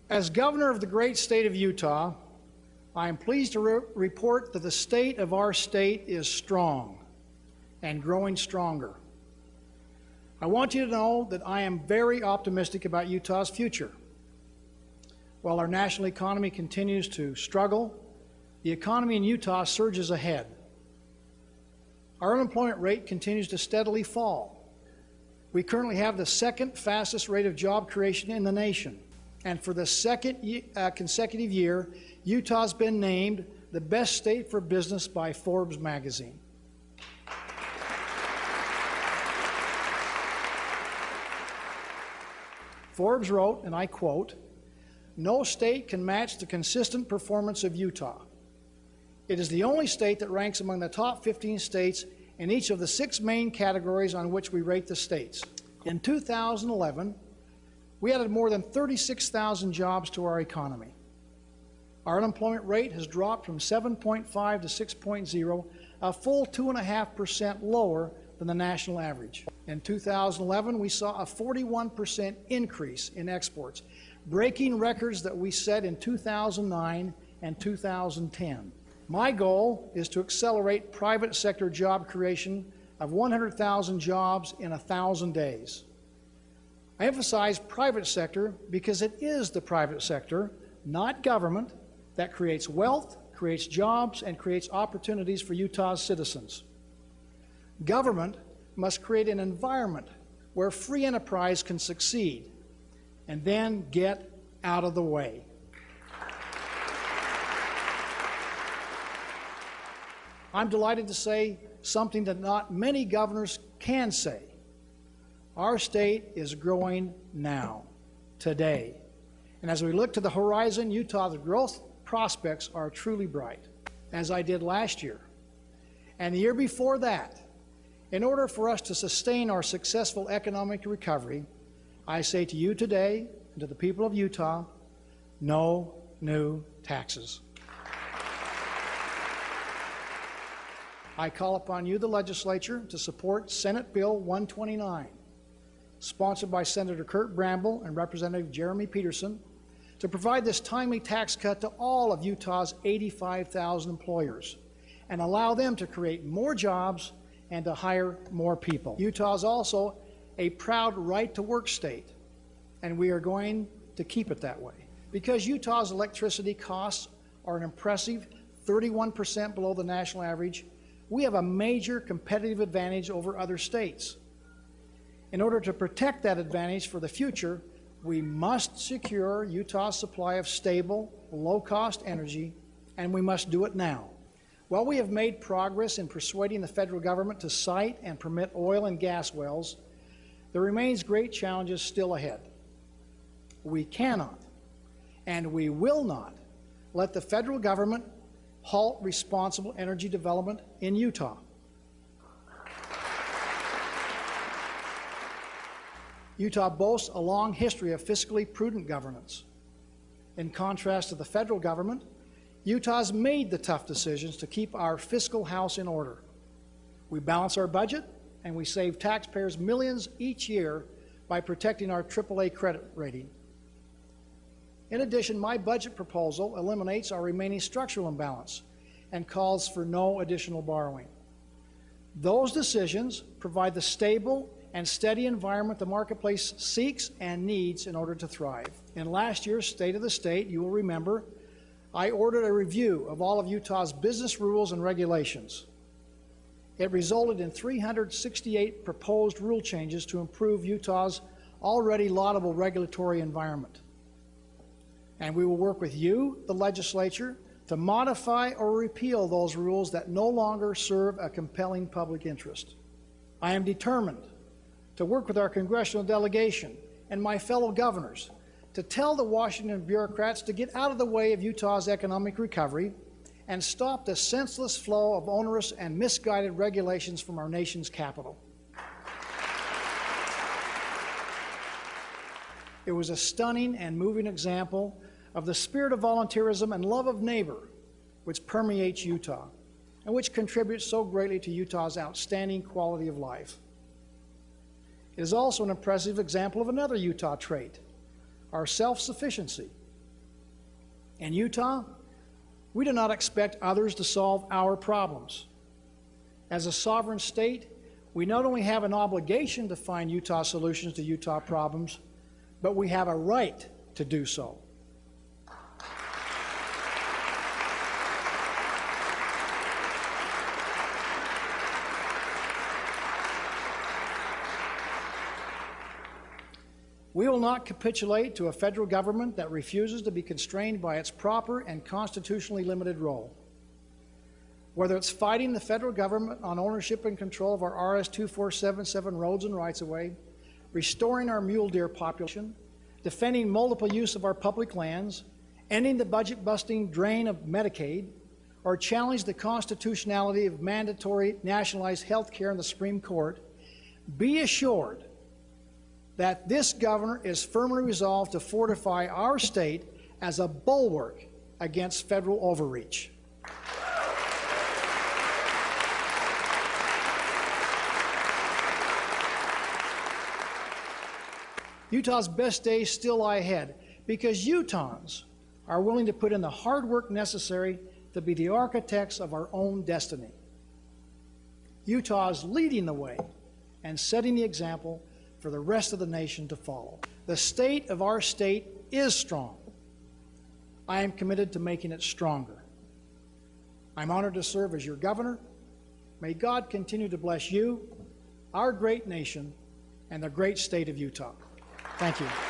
As governor of the great state of Utah, I am pleased to report that the state of our state is strong and growing stronger. I want you to know that I am very optimistic about Utah's future. While our national economy continues to struggle, the economy in Utah surges ahead. Our unemployment rate continues to steadily fall. We currently have the second fastest rate of job creation in the nation. And for the second consecutive year, Utah's been named the best state for business by Forbes magazine. Forbes wrote, and I quote, "No state can match the consistent performance of Utah. It is the only state that ranks among the top 15 states in each of the 6 main categories on which we rate the states." In 2011, we added more than 36,000 jobs to our economy. Our unemployment rate has dropped from 7.5 to 6.0, a full 2.5% lower than the national average. In 2011, we saw a 41% increase in exports, breaking records that we set in 2009 and 2010. My goal is to accelerate private sector job creation of 100,000 jobs in 1,000 days. I emphasize private sector because it is the private sector, not government, that creates wealth, creates jobs, and creates opportunities for Utah's citizens. Government must create an environment where free enterprise can succeed, and then get out of the way. I'm delighted to say something that not many governors can say. Our state is growing now, today. And as we look to the horizon, Utah's growth prospects are truly bright, as I did last year. And the year before that, in order for us to sustain our successful economic recovery, I say to you today, and to the people of Utah, no new taxes. I call upon you, the legislature, to support Senate Bill 129, sponsored by Senator Kurt Bramble and Representative Jeremy Peterson, to provide this timely tax cut to all of Utah's 85,000 employers and allow them to create more jobs and to hire more people. Utah is also a proud right-to-work state, and we are going to keep it that way. Because Utah's electricity costs are an impressive 31% below the national average, we have a major competitive advantage over other states. In order to protect that advantage for the future, we must secure Utah's supply of stable, low-cost energy, and we must do it now. While we have made progress in persuading the federal government to site and permit oil and gas wells, there remains great challenges still ahead. We cannot, and we will not, let the federal government halt responsible energy development in Utah. Utah boasts a long history of fiscally prudent governance. In contrast to the federal government, Utah's made the tough decisions to keep our fiscal house in order. We balance our budget, and we save taxpayers millions each year by protecting our AAA credit rating. In addition, my budget proposal eliminates our remaining structural imbalance and calls for no additional borrowing. Those decisions provide the stable and steady environment the marketplace seeks and needs in order to thrive. In last year's State of the State, you will remember, I ordered a review of all of Utah's business rules and regulations. It resulted in 368 proposed rule changes to improve Utah's already laudable regulatory environment. And we will work with you, the legislature, to modify or repeal those rules that no longer serve a compelling public interest. I am determined to work with our congressional delegation and my fellow governors to tell the Washington bureaucrats to get out of the way of Utah's economic recovery and stop the senseless flow of onerous and misguided regulations from our nation's capital. It was a stunning and moving example of the spirit of volunteerism and love of neighbor which permeates Utah and which contributes so greatly to Utah's outstanding quality of life. It is also an impressive example of another Utah trait, our self-sufficiency In Utah, we do not expect others to solve our problems. As a sovereign state, we not only have an obligation to find Utah solutions to Utah problems, but we have a right to do so. We will not capitulate to a federal government that refuses to be constrained by its proper and constitutionally limited role. Whether it's fighting the federal government on ownership and control of our RS 2477 roads and rights-of-way, restoring our mule deer population, defending multiple use of our public lands, ending the budget-busting drain of Medicaid, or challenge the constitutionality of mandatory nationalized health care in the Supreme Court, be assured that this governor is firmly resolved to fortify our state as a bulwark against federal overreach. Utah's best days still lie ahead because Utahns are willing to put in the hard work necessary to be the architects of our own destiny. Utah is leading the way and setting the example for the rest of the nation to follow. The state of our state is strong. I am committed to making it stronger. I'm honored to serve as your governor. May God continue to bless you, our great nation, and the great state of Utah. Thank you.